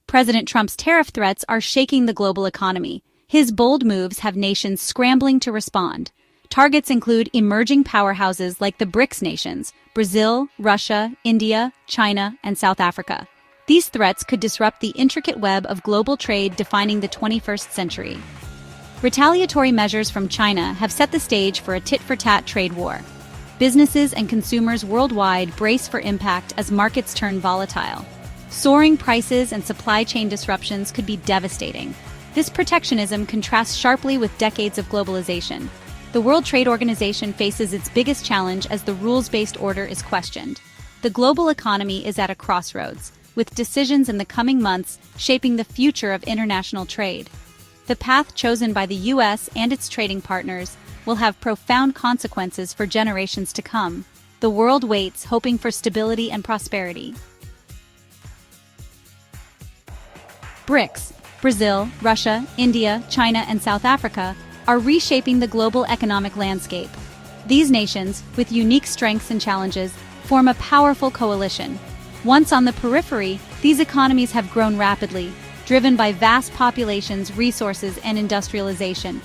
President Trump's tariff threats are shaking the global economy. His bold moves have nations scrambling to respond. Targets include emerging powerhouses like the BRICS nations, Brazil, Russia, India, China, and South Africa. These threats could disrupt the intricate web of global trade defining the 21st century. Retaliatory measures from China have set the stage for a tit-for-tat trade war. Businesses and consumers worldwide brace for impact as markets turn volatile. Soaring prices and supply chain disruptions could be devastating. This protectionism contrasts sharply with decades of globalization. The World Trade Organization faces its biggest challenge as the rules-based order is questioned. The global economy is at a crossroads, with decisions in the coming months shaping the future of international trade. The path chosen by the U.S. and its trading partners will have profound consequences for generations to come. The world waits, hoping for stability and prosperity. BRICS, Brazil, Russia, India, China, and South Africa, are reshaping the global economic landscape. These nations, with unique strengths and challenges, form a powerful coalition. Once on the periphery, these economies have grown rapidly, driven by vast populations, resources, and industrialization.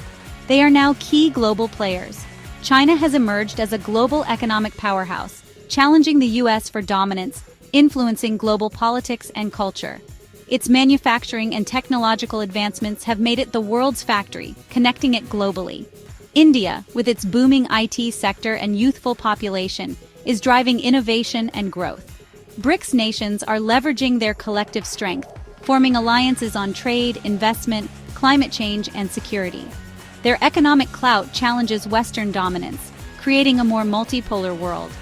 They are now key global players. China has emerged as a global economic powerhouse, challenging the U.S. for dominance, influencing global politics and culture. Its manufacturing and technological advancements have made it the world's factory, connecting it globally. India, with its booming IT sector and youthful population, is driving innovation and growth. BRICS nations are leveraging their collective strength, forming alliances on trade, investment, climate change, and security. Their economic clout challenges Western dominance, creating a more multipolar world.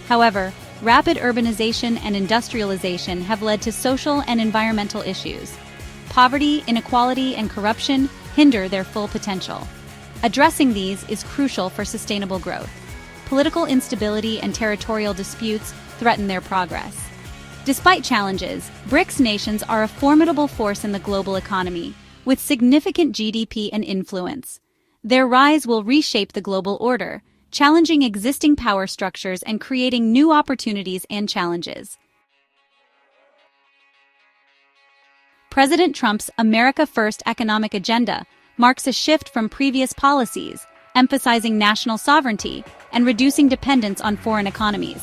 However, rapid urbanization and industrialization have led to social and environmental issues. Poverty, inequality, and corruption hinder their full potential. Addressing these is crucial for sustainable growth. Political instability and territorial disputes threaten their progress. Despite challenges, BRICS nations are a formidable force in the global economy, with significant GDP and influence. Their rise will reshape the global order, challenging existing power structures and creating new opportunities and challenges. President Trump's America First economic agenda marks a shift from previous policies, emphasizing national sovereignty and reducing dependence on foreign economies.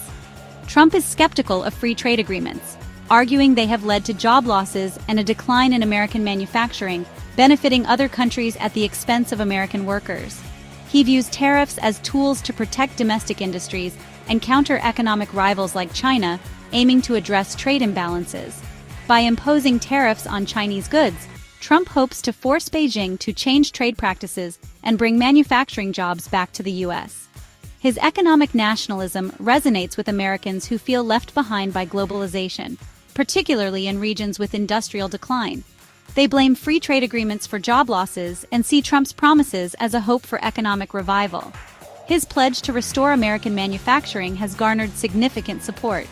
Trump is skeptical of free trade agreements, arguing they have led to job losses and a decline in American manufacturing, benefiting other countries at the expense of American workers. He views tariffs as tools to protect domestic industries and counter economic rivals like China, aiming to address trade imbalances. By imposing tariffs on Chinese goods, Trump hopes to force Beijing to change trade practices and bring manufacturing jobs back to the U.S. His economic nationalism resonates with Americans who feel left behind by globalization, particularly in regions with industrial decline. They blame free trade agreements for job losses and see Trump's promises as a hope for economic revival. His pledge to restore American manufacturing has garnered significant support.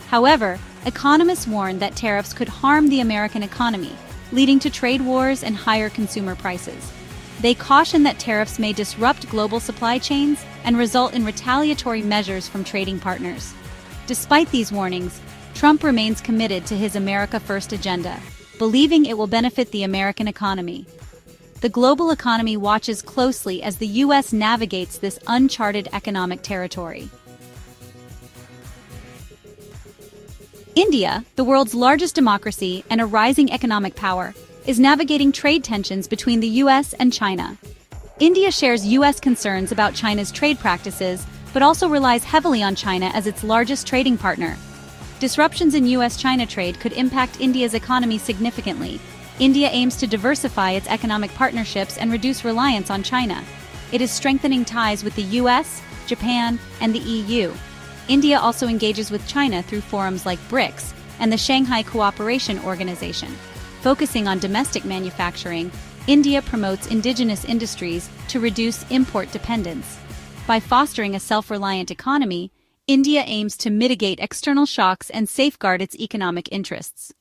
However, economists warn that tariffs could harm the American economy, leading to trade wars and higher consumer prices. They caution that tariffs may disrupt global supply chains and result in retaliatory measures from trading partners. Despite these warnings, Trump remains committed to his America First agenda, believing it will benefit the American economy. The global economy watches closely as the U.S. navigates this uncharted economic territory. India, the world's largest democracy and a rising economic power, is navigating trade tensions between the U.S. and China. India shares U.S. concerns about China's trade practices, but also relies heavily on China as its largest trading partner. Disruptions in U.S.-China trade could impact India's economy significantly. India aims to diversify its economic partnerships and reduce reliance on China. It is strengthening ties with the U.S., Japan, and the EU. India also engages with China through forums like BRICS and the Shanghai Cooperation Organization. Focusing on domestic manufacturing, India promotes indigenous industries to reduce import dependence. By fostering a self-reliant economy, India aims to mitigate external shocks and safeguard its economic interests.